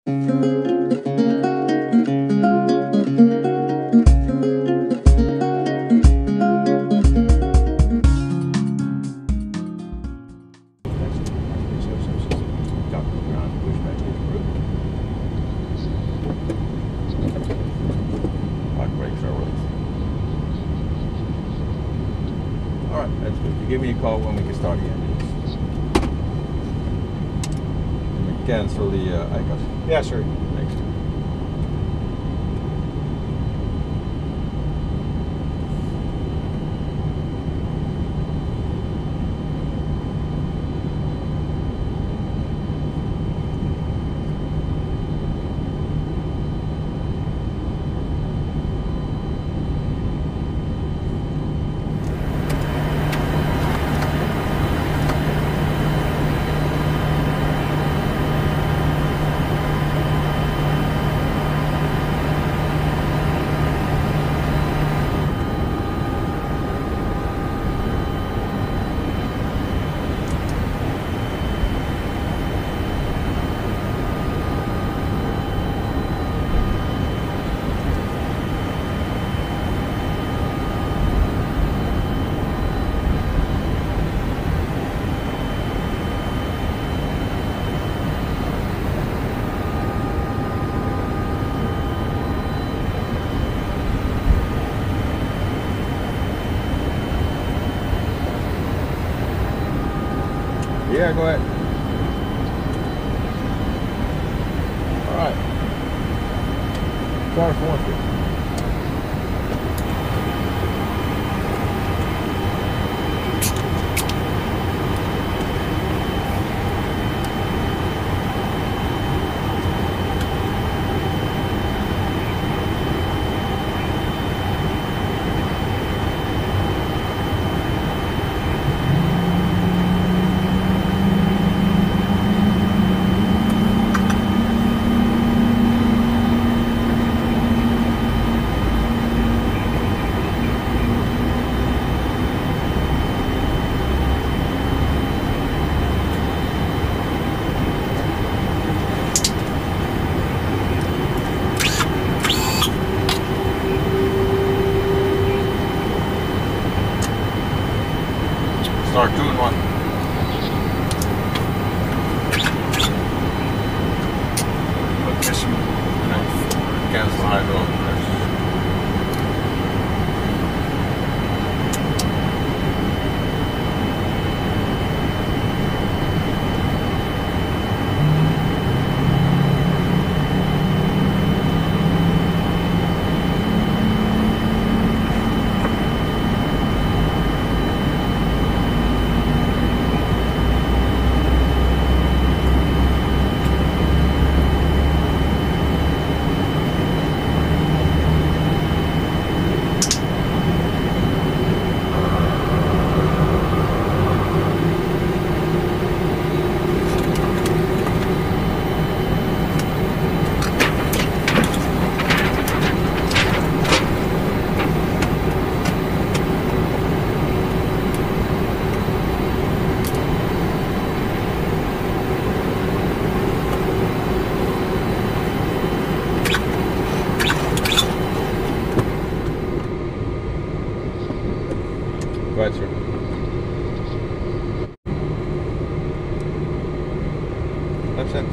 Alright, that's good. You give me a call when we can start again. Cancel the ICAS. Yeah, sure. Thanks. Yeah, go ahead. All right. Sorry for one thing. Start doing one. But this, cancel hydro. Go ahead, sir. Left side.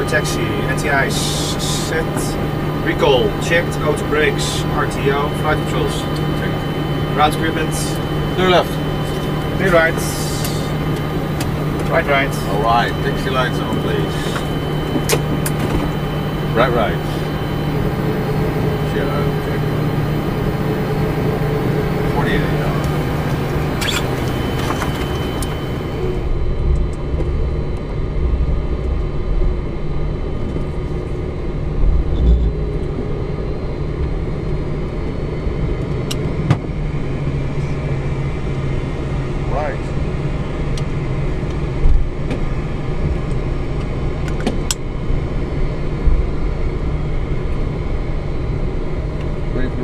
Taxi, NTI set, recall, checked, auto brakes, RTO, flight controls, route equipment, Clear left. clear right. Right. Alright, taxi lights on please. Right. Share check. 48 now.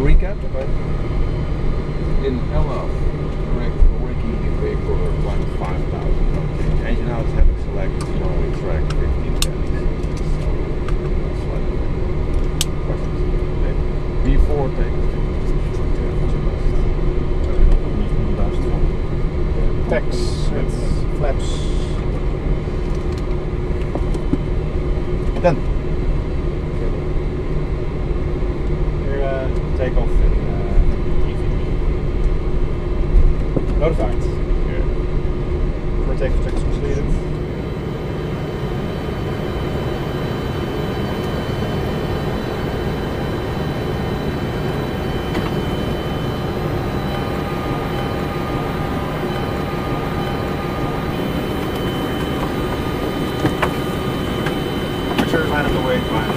Recap, in LF, correct working vehicle runs 5,000. Okay. Engine house having selected slowly track 15 tennis. So that's like questions. V4 takes Text, flaps. Done. Take off in EVP. Notified. Yeah. For take off checks completed. Sure, line up the way, line.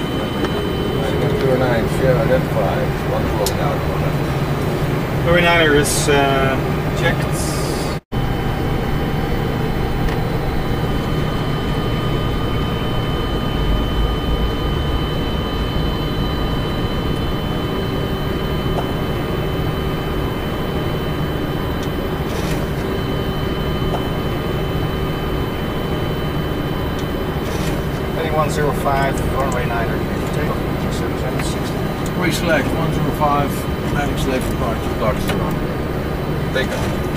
209, share identified. One rolling out. 39er is checked. Heading 105, runway 9er. Take off. 760. Reselect 105, landing select departure. Take off.